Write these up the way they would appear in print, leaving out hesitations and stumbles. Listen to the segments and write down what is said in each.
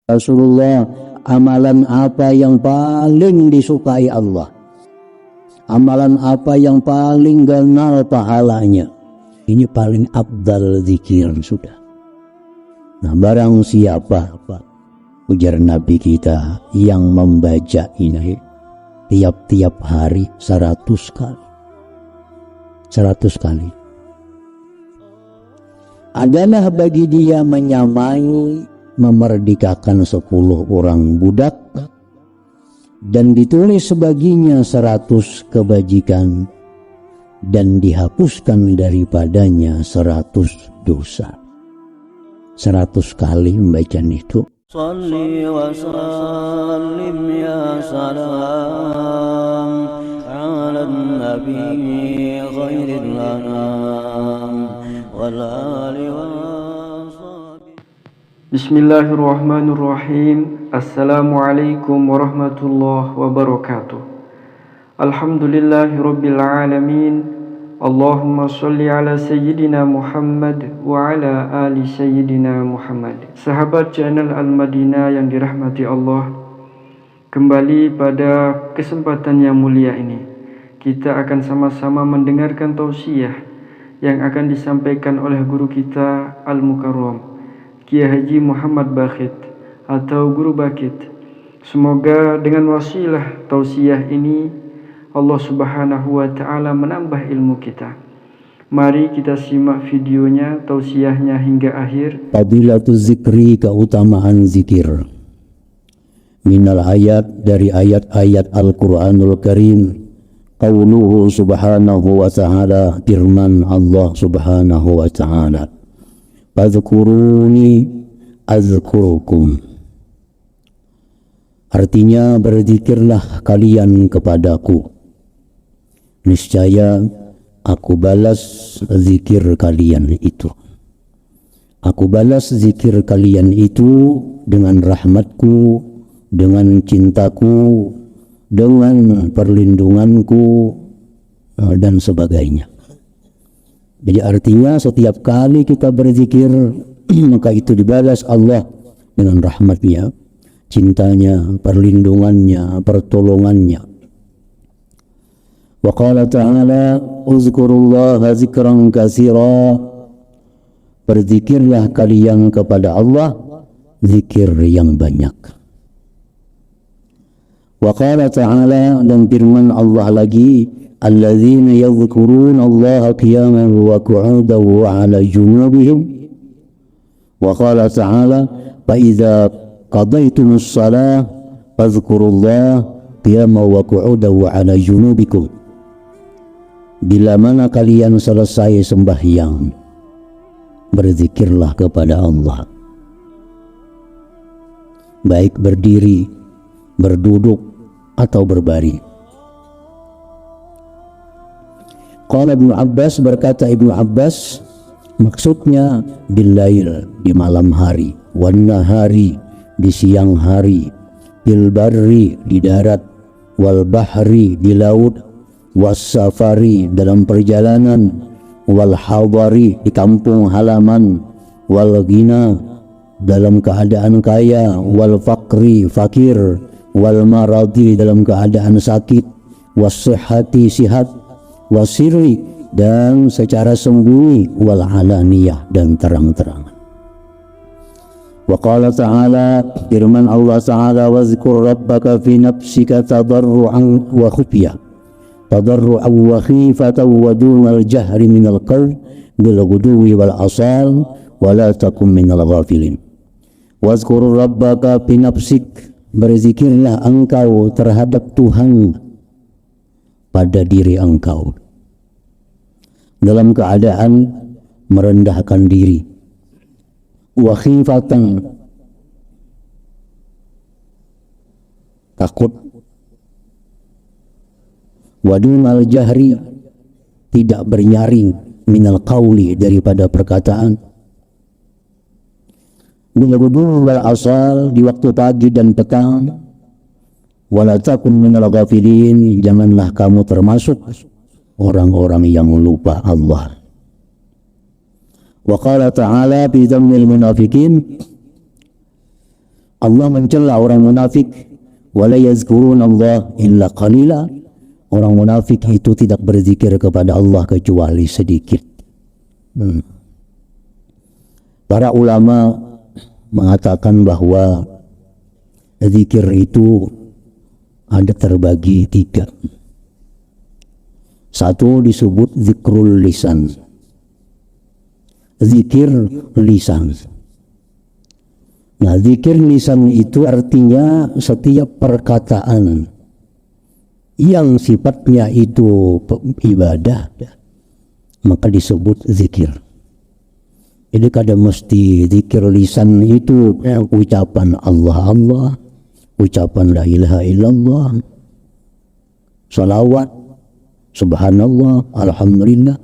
Rasulullah, amalan apa yang paling disukai Allah? Amalan apa yang paling ganal pahalanya? Ini paling afdal zikir sudah. Nah, barang siapa, ujar Nabi kita, yang membaca ini tiap-tiap hari 100 kali. 100 kali. Adalah bagi dia menyamai memerdekakan 10 orang budak, dan ditulis sebaginya 100 kebajikan, dan dihapuskan daripadanya 100 dosa. 100 kali membaca itu. Salli wa sallim ya salam ala nabi khairil anam wal ali wa sahbihi. Bismillahirrahmanirrahim. Assalamualaikum warahmatullahi wabarakatuh. Alhamdulillahirabbil alamin. Allahumma sholli ala sayyidina Muhammad wa ala ali sayyidina Muhammad. Sahabat channel Al-Madinah yang dirahmati Allah, kembali pada kesempatan yang mulia ini kita akan sama-sama mendengarkan tausiah yang akan disampaikan oleh guru kita Al-Mukarram Kiai Haji Muhammad Bakhit atau Guru Bakit. Semoga dengan wasilah tausiah ini Allah Subhanahu wa ta'ala menambah ilmu kita. Mari kita simak videonya, tausiahnya hingga akhir. Fadilatu zikri, keutamaan zikir. Minal ayat, dari ayat-ayat Al-Quranul Karim. Qauluhu subhanahu wa ta'ala, firman Allah Subhanahu wa ta'ala. Fadhkuruni azkurukum. Artinya, berzikirlah kalian kepadaku, niscaya aku balas zikir kalian itu. Aku balas zikir kalian itu dengan rahmatku, dengan cintaku, dengan perlindunganku, dan sebagainya. Jadi artinya setiap kali kita berzikir maka itu dibalas Allah dengan rahmatnya, cintanya, perlindungannya, pertolongannya. Wa qala ta'ala uzkurullaha zikran katsira. Berzikirlah kalian kepada Allah zikir yang banyak. Wa qala ta'ala, dan firman Allah lagi, alladzina yadhkuruna Allaha qiyaman wa qu'udan wa 'ala junubihim. Wa qala ta'ala fa idza qadaytumus shalah fadhkurullaha qiyaman wa qu'udan wa 'ala junubikum. Bila mana kalian selesai sembahyang, berzikirlah kepada Allah, baik berdiri, berduduk, atau berbaring. Qala Ibnu Abbas, berkata Ibnu Abbas, maksudnya billail, di malam hari, wan nahari, di siang hari, bil barri, di darat, wal bahri, di laut, was safari, dalam perjalanan, wal hadari, di kampung halaman, wal ghina, dalam keadaan kaya, wal faqri, fakir, wal maradi, dalam keadaan sakit, was sihhati, sihat, was sirri, dan secara sembunyi, wal alaniyah, dan terang-terangan. Wa qala ta'ala, firman Allah ta'ala, wazkur rabbaka fi nafsika tadarru'an wa khufyah, tadarru'an wa khifatan wa dunal jahri minal qawl bil ghuduwi wal asal wa la takum minal ghafilin. Wazkur rabbaka fi nafsik, berzikirlah engkau terhadap Tuhan pada diri engkau dalam keadaan merendahkan diri, wa khifatan, takut, wadunal jahri, tidak bernyaring, minal qauli, daripada perkataan, bil ghuduwi wal asal, di waktu pagi dan petang, wala takun minal ghafilin, janganlah kamu termasuk orang-orang yang lupa Allah. Wa qala ta'ala fi dhammil munafiqin, Allah mencela orang munafik, wala yazkurun Allah illa qalila. Orang munafik itu tidak berzikir kepada Allah kecuali sedikit. Para ulama mengatakan bahwa zikir itu ada terbagi 3. Satu disebut zikrul lisan, zikir lisan. Nah, zikir lisan itu artinya setiap perkataan yang sifatnya itu ibadah, maka disebut zikir. Jadi kadang mesti zikir lisan itu ucapan Allah Allah, ucapan la ilaha illallah, salawat, subhanallah, alhamdulillah.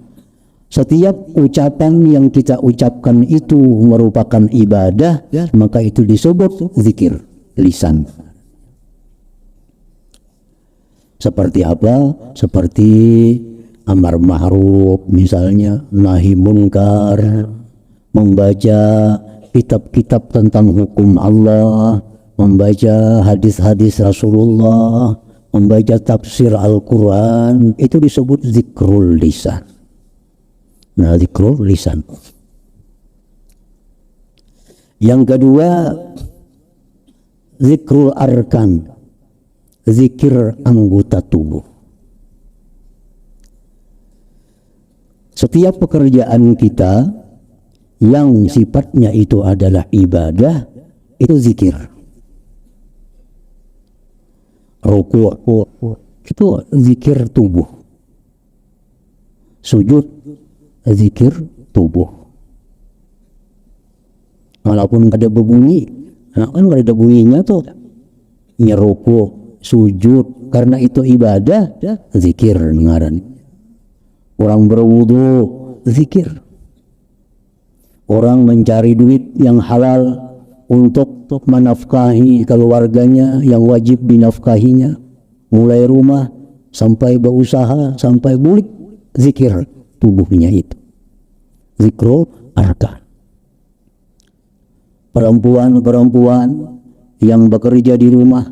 Setiap ucapan yang kita ucapkan itu merupakan ibadah, maka itu disebut zikir lisan. Seperti apa? Seperti amar ma'ruf misalnya, nahi munkar, membaca kitab-kitab tentang hukum Allah, membaca hadis-hadis Rasulullah, membaca tafsir Al-Quran, itu disebut zikrul lisan. Nah, zikrul lisan. Yang kedua, zikrul arkan, zikir anggota tubuh. Setiap pekerjaan kita yang sifatnya itu adalah ibadah, itu zikir. Ruku' itu zikir tubuh. Sujud zikir tubuh. Walaupun ada berbunyi, nah kan ada bunyinya tuh, nyeruku, sujud, karena itu ibadah, zikir ngaran. Orang berwudu, zikir. Orang mencari duit yang halal untuk menafkahi keluarganya yang wajib dinafkahinya, mulai rumah sampai berusaha sampai bulik, zikir tubuhnya itu, zikrul arkan. Perempuan-perempuan yang bekerja di rumah,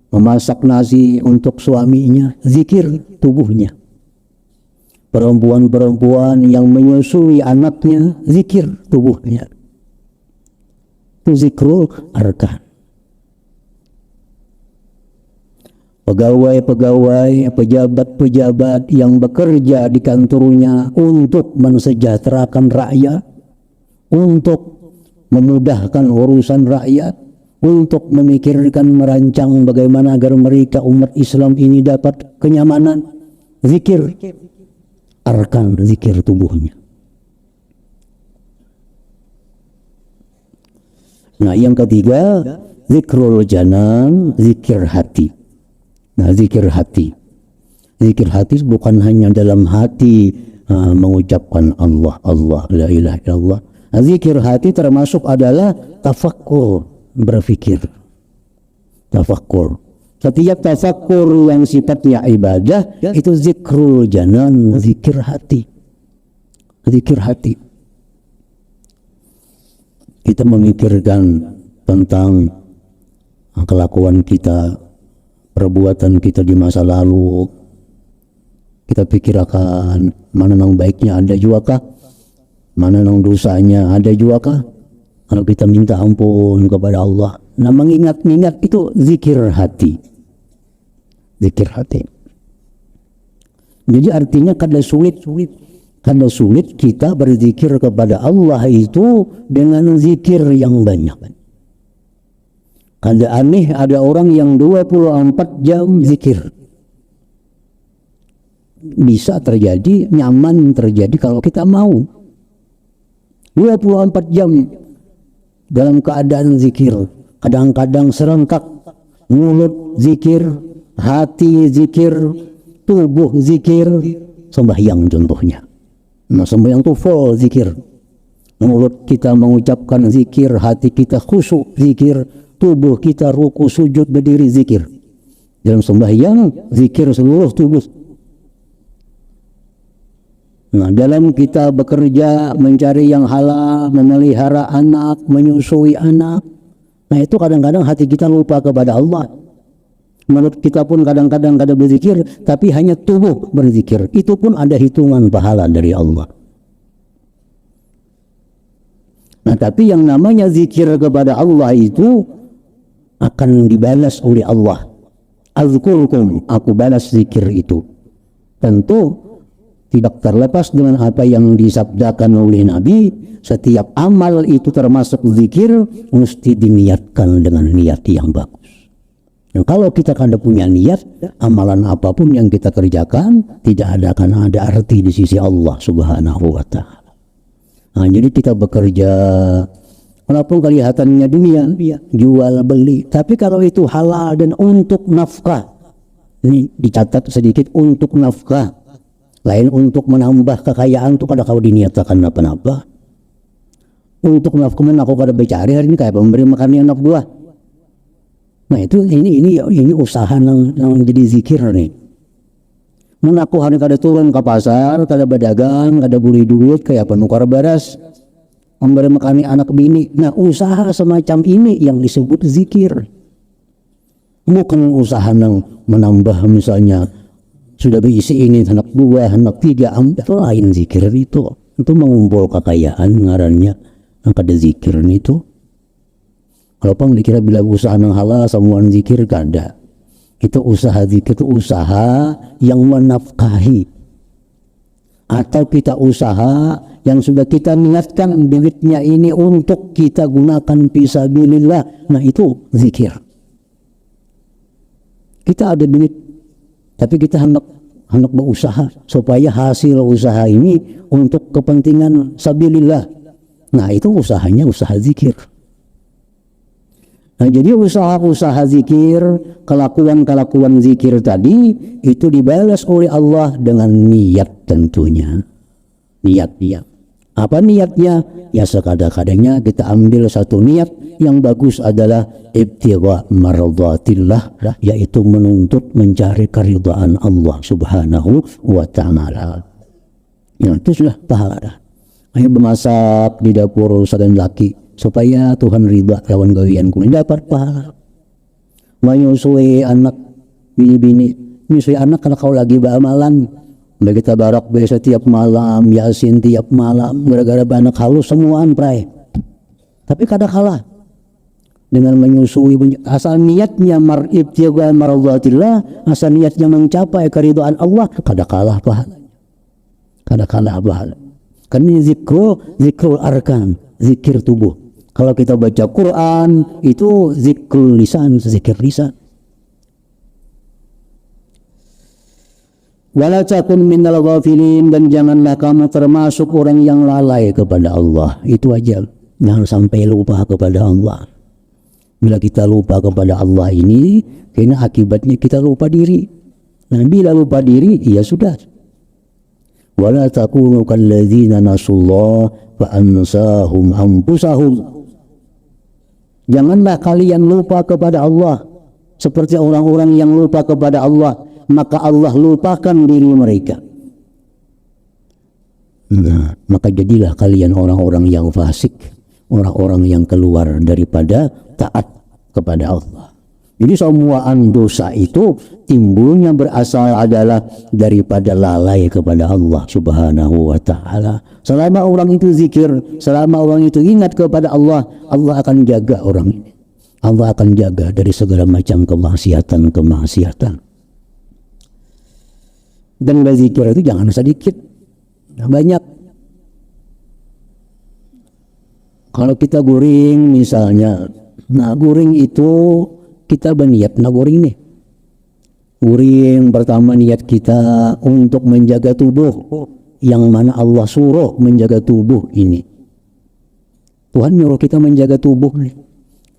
memasak nasi untuk suaminya, zikir tubuhnya. Perempuan-perempuan yang menyusui anaknya, zikir tubuhnya. Itu zikrul arkan. Pegawai-pegawai, pejabat-pejabat yang bekerja di kantornya untuk mensejahterakan rakyat, untuk memudahkan urusan rakyat, untuk memikirkan, merancang bagaimana agar mereka umat Islam ini dapat kenyamanan, zikir arkan, zikir tubuhnya. Nah, yang ketiga, zikrul janan, zikir hati. Nah, zikir hati. Zikir hati bukan hanya dalam hati mengucapkan Allah, Allah, la ilaha illallah. Nah, zikir hati termasuk adalah tafakkur, berfikir. Tafakkur. Setiap tafakkur yang sifatnya ibadah, itu zikrul janan, zikir hati. Zikir hati. Kita memikirkan tentang kelakuan kita, perbuatan kita di masa lalu. Kita pikirkan mana yang baiknya ada juga kah? Mana yang dosanya ada juga kah? Kalau kita minta ampun kepada Allah. Nah, mengingat-ingat itu zikir hati. Zikir hati. Jadi artinya kada sulit kita berzikir kepada Allah itu dengan zikir yang banyak. Kada aneh ada orang yang 24 jam zikir. Bisa terjadi, nyaman terjadi kalau kita mau. 24 jam dalam keadaan zikir. Kadang-kadang serentak, mulut zikir, hati zikir, tubuh zikir, sembahyang contohnya. Nah, sembahyang itu full zikir. Mulut kita mengucapkan zikir, hati kita khusyuk zikir, tubuh kita ruku sujud berdiri zikir. Dalam sembahyang zikir seluruh tubuh. Nah, dalam kita bekerja mencari yang halal, memelihara anak, menyusui anak, Nah itu kadang-kadang hati kita lupa kepada Allah. Menurut kita pun kadang-kadang kada berzikir, tapi hanya tubuh berzikir. Itu pun ada hitungan pahala dari Allah. Nah tapi yang namanya zikir kepada Allah itu akan dibalas oleh Allah. Azkurkum, aku balas zikir itu. Tentu tidak terlepas dengan apa yang disabdakan oleh Nabi, setiap amal itu termasuk zikir mesti diniatkan dengan niat yang bagus. Dan kalau kita kada punya niat, amalan apapun yang kita kerjakan tidak akan ada arti di sisi Allah Subhanahu wa Ta'ala. Nah, jadi kita bekerja walaupun kelihatannya dunia, jual beli, tapi kalau itu halal dan untuk nafkah, ini dicatat sedikit, untuk nafkah, lain untuk menambah kekayaan itu kada kau diniatakan apa-apa. Untuk nafkah aku kada bercari hari ini kayak memberi makan anak buah. Nah itu ini usaha yang jadi zikir nih. Mun aku hari kada turun ke pasar, kada berdagang, kada beli duit kayak penukar beras, memberi makan anak bini. Nah usaha semacam ini yang disebut zikir. Bukan usaha yang menambah misalnya sudah berisi ini anak dua, anak tiga, itu lain zikir itu. Itu mengumpul kekayaan ngarannya. Yang kada zikir itu. Kalau pang dikira bila usaha yang halal semua zikir kada. Itu usaha zikir itu usaha yang menafkahi. Atau kita usaha yang sudah kita niatkan duitnya ini untuk kita gunakan fisabilillah. Nah itu zikir. Kita ada duit, tapi kita hendak berusaha supaya hasil usaha ini untuk kepentingan sabilillah. Nah itu usahanya usaha zikir. Nah jadi usaha-usaha zikir, kelakuan-kelakuan zikir tadi itu dibalas oleh Allah dengan niat tentunya. Niat. Apa niatnya? Ya sekadang-kadangnya kita ambil satu niat yang bagus adalah ibtigha mardatillah, yaitu menuntut mencari keridhaan Allah Subhanahu wa Ta'ala. Ya itu sudah pahala dah. Ayo memasak di dapur saudara laki supaya Tuhan ridha lawan gawianku dapat pahala. Menyusui anak bini-bini, menyusui anak kalau kau lagi beramalan, bagi tabarak setiap malam, yasin tiap malam, gara-gara anak halus semuaan pray. Tapi kadang kalah dengan menyusui, asal niatnya ibtigha mardatillah, asal niatnya mencapai keridhaan Allah, kadang kalah pahalanya. Kadang kalah pahala. Karena zikrul arkan, zikir tubuh. Kalau kita baca Quran itu zikrul lisan, zikir lisan. Wala takun minal ghafilin, dan janganlah kamu termasuk orang yang lalai kepada Allah. Itu aja, jangan sampai lupa kepada Allah. Bila kita lupa kepada Allah ini, karena akibatnya kita lupa diri. Nah bila lupa diri, ya sudah. Wala takunu kalladzina nasullah fa ansahum anfusahum. Janganlah kalian lupa kepada Allah seperti orang-orang yang lupa kepada Allah, maka Allah lupakan diri mereka. Nah, maka jadilah kalian orang-orang yang fasik, orang-orang yang keluar daripada taat kepada Allah. Jadi semua dosa itu timbulnya berasal adalah daripada lalai kepada Allah Subhanahu wa Ta'ala. Selama orang itu zikir, selama orang itu ingat kepada Allah, Allah akan jaga orang ini. Allah akan jaga dari segala macam kemaksiatan. Dan berzikir itu jangan sedikit, banyak. Kalau kita guring misalnya, nah guring itu kita berniat guring nih. Guring pertama niat kita untuk menjaga tubuh, yang mana Allah suruh menjaga tubuh ini. Tuhan nyuruh kita menjaga tubuh nih.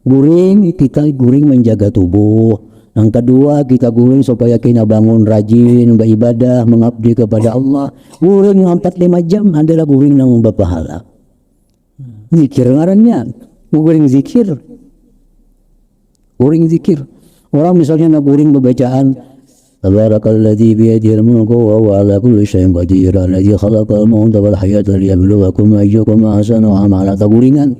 Guring, kita guring menjaga tubuh. Yang kedua kita guring supaya kita bangun rajin beribadah, mengabdi kepada Allah. Guring 4-5 jam adalah guring yang berpahala. Zikir ngarannya, guring zikir. Guring zikir. Orang misalnya nak guring bacaan Tabarakalladzi biyadihil mulku wa huwa ala kulli syai'in qadir, alladzi khalaqal mauta wal hayata liyabluwakum ayyukum ahsanu amala. Guringan.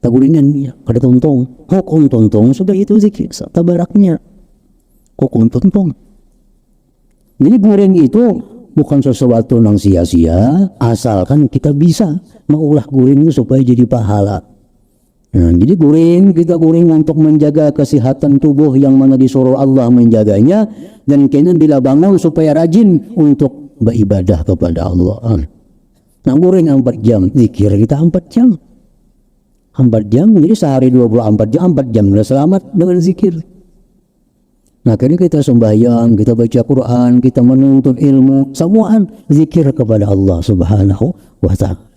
tagulinan niya kada tontong hukum tontong sudah itu zikir sa tabaraknya hukum tontong. Jadi guring itu bukan sesuatu yang sia-sia, asalkan kita bisa mengolah guring itu supaya jadi pahala. Nah, jadi kita guring untuk menjaga kesehatan tubuh yang mana disuruh Allah menjaganya, dan kena bila bangun supaya rajin untuk beribadah kepada Allah. Nah, guring 4 jam, zikir kita 4 jam. 4 jam, jadi sehari 24 jam, 4 jam sudah selamat dengan zikir. Nah, kini kita sembahyang, kita baca Quran, kita menuntut ilmu, semuaan zikir kepada Allah Subhanahu wa ta'ala.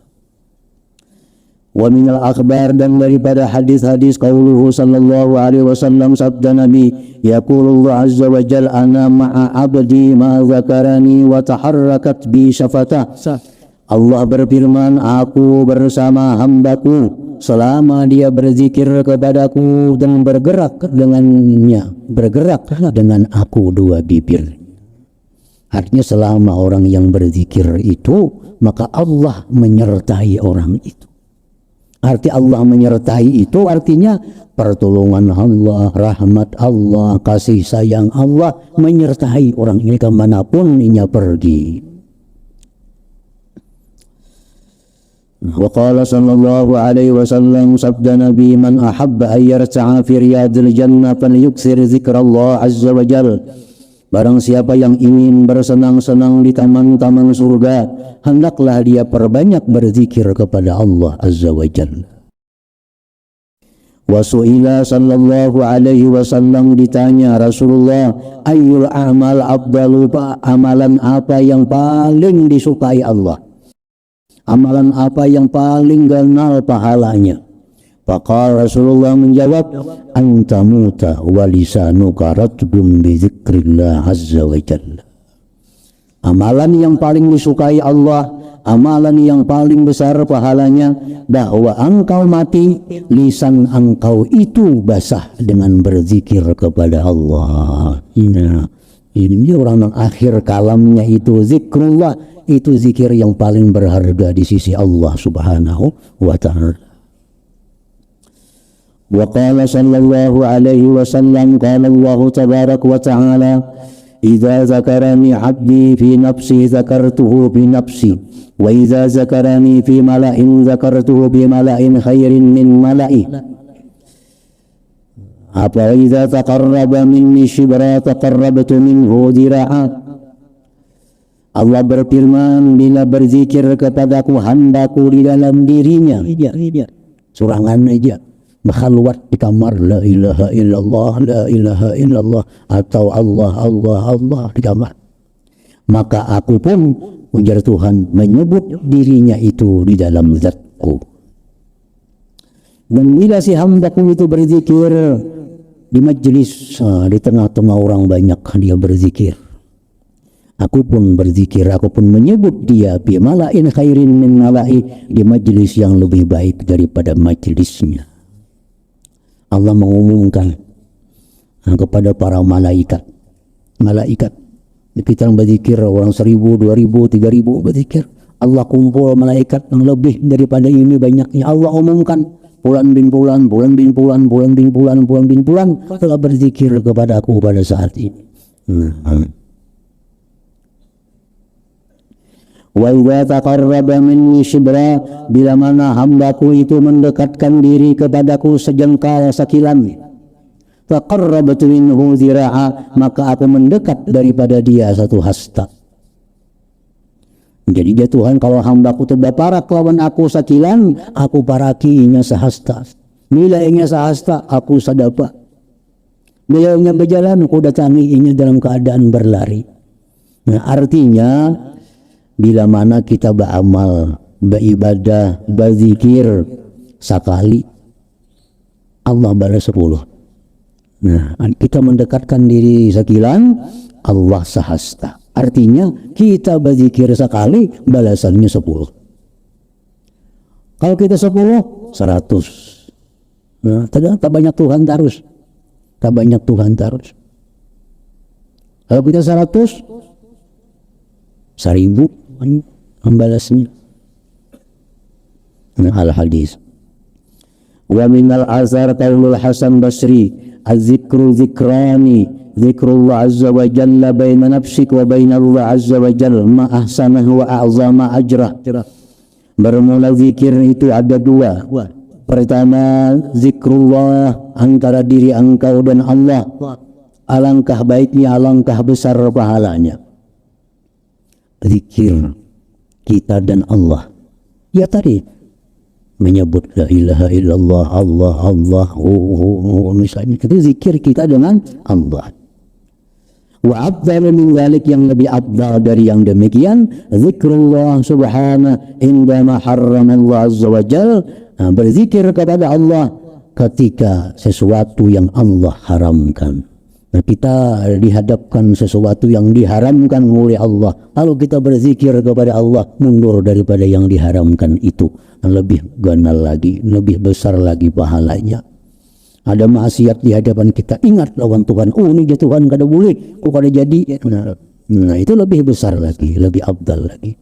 Wa minal akhbar, dan daripada hadis-hadis qauluhu sallallahu alaihi wasallam, sabda Nabi, yaqulullah azza wa jalla, ana ma'a abdi ma zakarani wa taharrakat bi syafata. Allah berfirman, aku bersama hambaku selama dia berzikir kepadaku dan bergerak dengannya, bergerak dengan aku dua bibir. Artinya selama orang yang berzikir itu, maka Allah menyertai orang itu. Arti Allah menyertai itu artinya pertolongan Allah, rahmat Allah, kasih sayang Allah menyertai orang ini kemanapun ia pergi. Wa qala sallallahu alaihi wasallam, sabda Nabi, man ahabba an yarta'a fi riyadil jannah falyukthir zikrallah azza wa jalla. Barang siapa yang ingin bersenang-senang di taman-taman surga, hendaklah dia perbanyak berzikir kepada Allah azza wa jalla. Wa su'ila sallallahu alaihi wasallam, ditanya Rasulullah, ayyul a'mal afdalu, amalan apa yang paling disukai Allah? Amalan apa yang paling ganal pahalanya? Faqala Rasulullah menjawab, anta muta wa lisanuka ratbun bi dzikrillah azza wa jalla. Amalan yang paling disukai Allah, amalan yang paling besar pahalanya, bahwa engkau mati, lisan engkau itu basah dengan berzikir kepada Allah. Ini orang yang akhir kalamnya itu zikrullah, itu zikir yang paling berharga di sisi Allah Subhanahu wa ta'ala. Wa qala sallallahu alaihi wasallam, qala Allah tabarak wa ta'ala, idza zakarani 'abdi fi nafsi zakartuhu bi nafsi, wa idza zakarani fi mala'in zakartuhu bi mala'in khairin min mala'i. Apa idza taqarraba minni shibra taqarrabtu minhu dira'a. Allah berfirman, bila berzikir kepadaku hambaku di dalam dirinya, surangan aja, berkhalwat di kamar, la ilaha illallah, la ilaha illallah, atau Allah, Allah, Allah di kamar, maka aku pun, ujar Tuhan, menyebut dirinya itu di dalam zatku. Dan bila si hambaku itu berzikir di majlis, di tengah-tengah orang banyak dia berzikir, aku pun berzikir, aku pun menyebut dia bi mala'in khairin min mala'i, di majlis yang lebih baik daripada majlisnya. Allah mengumumkan kepada para malaikat, kita yang berzikir orang 1000, 2000, 3000 berzikir, Allah kumpul malaikat yang lebih daripada ini banyaknya. Allah umumkan, Fulan bin Fulan, Fulan bin Fulan, Fulan bin Fulan, Fulan bin Fulan telah berzikir kepada aku pada saat ini. Wa idza taqarraba minni shibra, bila mana hambaku itu mendekatkan diri kepadaku sejengkal sakilan, taqarrabtu minhu zira'a, maka aku mendekat daripada dia satu hasta. Jadi dia Tuhan, kalau hambaku terbaparak lawan aku sakilan, aku parakinya sehasta. Bila ingin sehasta, aku sadapa. Bila ingin berjalan, aku datanginya dalam keadaan berlari. Nah, artinya bila mana kita beramal, beribadah, berzikir sekali, Allah balas 10. Nah, kita mendekatkan diri sekilan, Allah sehasta. Artinya kita berzikir sekali, balasannya 10. Kalau kita 10, 100. Nah, tak banyak Tuhan terus. Tak banyak Tuhan terus. Kalau kita 100, 1000 membalasnya. Al-hadis. Wa minal azhar qaulul Hasan Basri, az-zikru zikrani, zikrullah azza wa jalla baina nafsik wa baina Allah azza wa jalla ma ahsanahu wa a'zama ajrah. Bermula zikir itu ada dua. Pertama, zikrullah antara diri engkau dan Allah. Alangkah baiknya, alangkah besar pahalanya. Zikir kita dan Allah. Ya tadi menyebut la ilaha illallah, Allah, Allah, misalnya itu zikir kita dengan Allah. Wa afdal min dzalik, yang lebih afdal dari yang demikian, zikrullah subhanahu indama harrama Allah azza wa jalla, berzikir kepada Allah ketika sesuatu yang Allah haramkan. Nah, kita dihadapkan sesuatu yang diharamkan oleh Allah, lalu kita berzikir kepada Allah, mundur daripada yang diharamkan itu, lebih ganal lagi, lebih besar lagi pahalanya. Ada maksiat di hadapan kita, ingat lawan Tuhan, oh ini Tuhan kada boleh, kok kada jadi. Nah itu lebih besar lagi, lebih afdal lagi.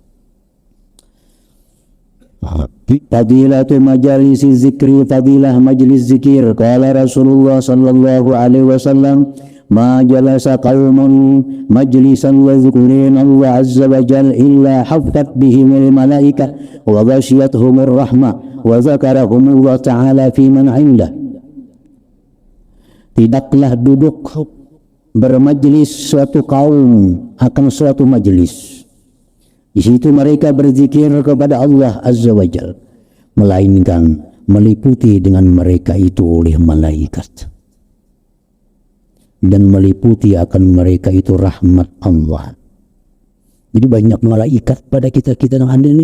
Fadilatu majalisi zikri, fadilah majlis zikir. Qala Rasulullah sallallahu alaihi wasallam, ma jalasa qaumun majlisan wa zikrin Allah azza wa jalla illa haffat bihim al malaika wa ghashiyatuhum ar rahmah wa zakarahum Allah ta'ala fi man 'indah. Tidaklah duduk bermajlis suatu kaum akan suatu majlis, di situ mereka berzikir kepada Allah azza wa jalla, melainkan meliputi dengan mereka itu oleh malaikat, dan meliputi akan mereka itu rahmat Allah. Jadi banyak malaikat pada kita yang ada ini.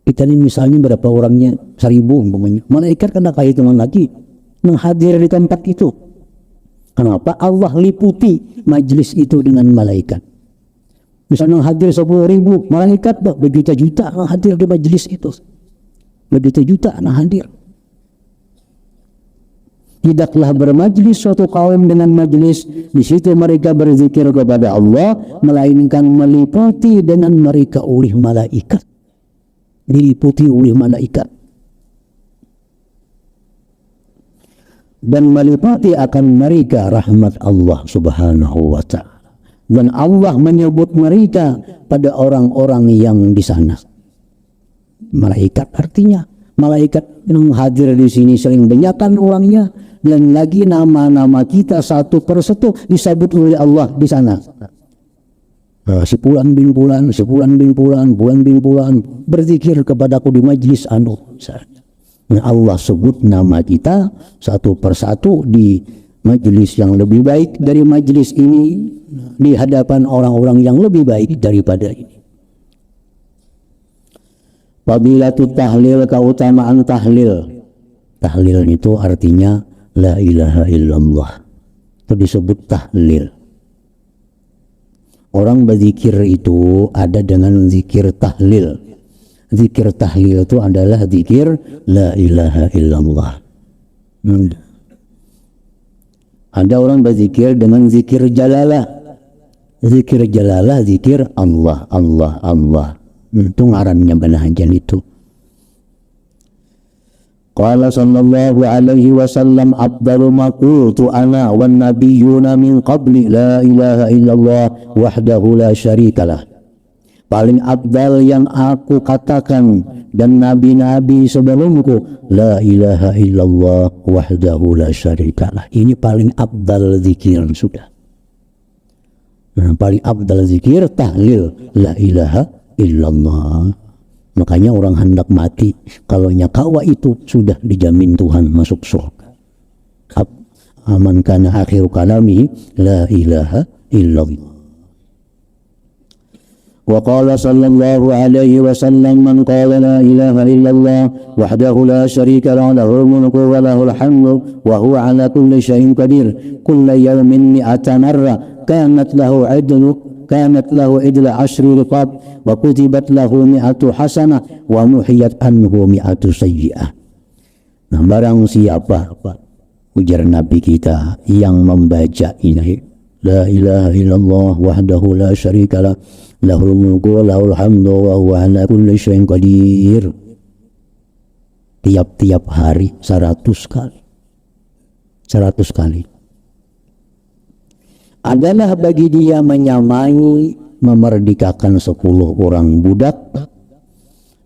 Kita ini misalnya berapa orangnya, 1000 umpamanya. Malaikat kan ada hitungan lagi menghadir di tempat itu. Kenapa? Allah liputi majlis itu dengan malaikat. Misalnya hadir 10.000 malaikat, berjuta-juta hadir di majlis itu. Berjuta-juta hadir. Tidaklah bermajlis suatu kaum dengan majlis, di situ mereka berzikir kepada Allah, melainkan meliputi dengan mereka oleh malaikat. Diliputi oleh malaikat. Dan meliputi akan mereka rahmat Allah subhanahu wa ta'ala. Dan Allah menyebut mereka pada orang-orang yang di sana. Malaikat artinya, malaikat yang hadir di sini sering banyakkan orangnya, dan lagi nama-nama kita satu persatu disebut oleh Allah di sana. Sepulan bin Fulan, sepulan bin Fulan, bulan bin Fulan berzikir kepadaku di majlis anu. Nah, Allah sebut nama kita satu persatu di majlis yang lebih baik dari majlis ini, di hadapan orang-orang yang lebih baik daripada ini. Fadilatul tahlil, keutamaan tahlil. Tahlil itu artinya la ilaha illallah. Itu disebut tahlil. Orang berzikir itu ada dengan zikir tahlil. Zikir tahlil itu adalah zikir la ilaha illallah. Ada orang berzikir dengan zikir jalalah. Zikir jalalah, zikir Allah, Allah, Allah. Itu ngarannya banahajan itu. Qala sallallahu alaihi wasallam, afdalu ma qultu ana wan nabiyyuna min qabli la ilaha illallah wahdahu la syarikalah. Paling afdal yang aku katakan dan nabi-nabi sebelumku, la ilaha illallah wahdahu la syarikalah. Ini paling afdal zikir sudah. Nah, paling afdal zikir tahlil la ilaha illallah. Makanya orang hendak mati, kalau nyakawa itu sudah dijamin Tuhan masuk surga. Aman kana akhir kalami la ilaha illallah. Wa qala sallallahu alaihi wasallam, man qala la ilaha illallah wahdahu la syarika lahu, lahul mulku wa lahul hamdu wa huwa ala kulli syai'in qadir, kulla yawmin mi'ata marra, kanat lahu idla ashri riqab wa kutibat lahu mi'atu hasanah wa muhiyat anhu mi'atu sayyi'ah. Nah, barang siapa, ujar Nabi kita, yang membaca ini, la ilaha illallah wahdahu la syarika lah, lahul mulku wa lahul hamdu wa huwa ala kulli syai'in qadir. tiap-tiap hari 100 kali. 100 kali. Adalah bagi dia menyamai memerdekakan 10 orang budak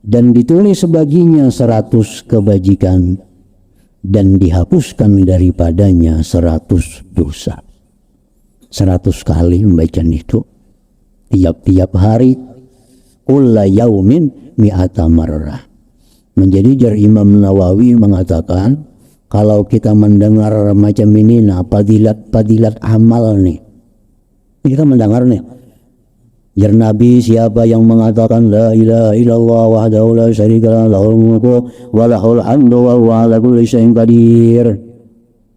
dan ditulis baginya 100 kebajikan dan dihapuskan daripadanya 100 dosa. 100 kali membaca itu tiap-tiap hari, kulla yaumin mi'ata marrah. Menjadi jar Imam Nawawi mengatakan, kalau kita mendengar macam ini, nah padilat amal nih, kita mendengar nih, jar Nabi siapa yang mengatakan la ilaha illallah wahdahu la syarika lahul mulku wa lahul hamdu wa huwa ala kulli syai'in qadir.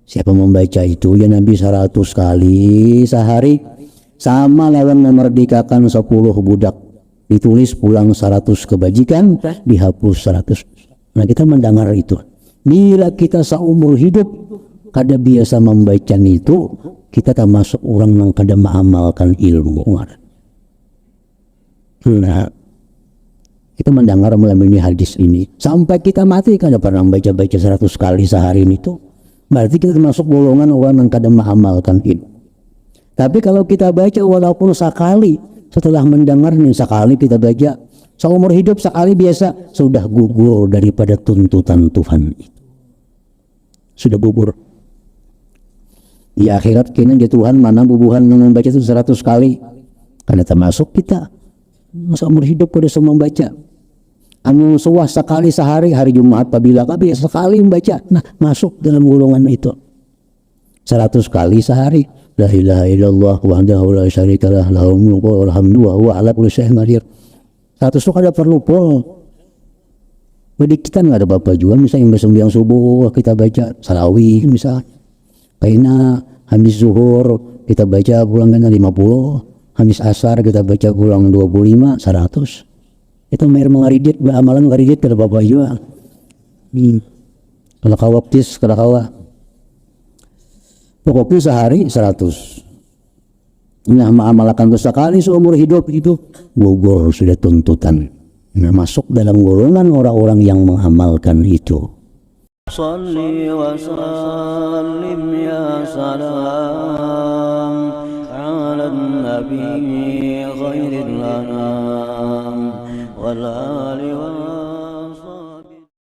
Siapa membaca itu ya Nabi 100 kali sehari, sama lawan memerdekakan 10 budak. Ditulis pulang 100 kebajikan, dihapus 100. Nah kita mendengar itu. Bila kita seumur hidup kada biasa membaca itu, kita termasuk orang yang kada mengamalkan ilmu. Nah, kita mendengar melalui hadis ini sampai kita mati kada pernah baca-baca 100 kali sehari itu. Berarti kita termasuk golongan orang yang kada mengamalkan ilmu. Tapi kalau kita baca walaupun sekali, setelah mendengar nih sekali kita baca, seumur hidup sekali biasa, sudah gugur daripada tuntutan Tuhan itu. Sudah gugur. Di akhirat kini di Tuhan mana bubuhan yang membaca itu 100 kali. Karena termasuk kita seumur hidup pada semua membaca. Anu suah sekali sehari, hari Jumat apabila kami sekali membaca, nah masuk dalam golongan itu. 100 kali sehari, la ilaha illallah wahdahu la syarikalah lahul mulku wa lahul hamdu wa huwa ala kulli syai'in qadir. 100 itu kada perlu pol. Jadi kita nggak ada apa-apa juga, misalnya sembahyang subuh kita baca sarawih misalnya, kaina habis zuhur kita baca pulang kan 50, habis asar kita baca pulang 25, 100. Itu mer mengaridit, amalan mengaridit kada apa-apa juga. Kalau kawaptis kada kawa. Pokoknya sehari 100. Nah, mengamalkan itu sekali seumur hidup itu gugur sudah tuntutan. Nah, masuk dalam golongan orang-orang yang mengamalkan itu. Salli wa sallim ya salam ala nabi khairil anam wal ali wa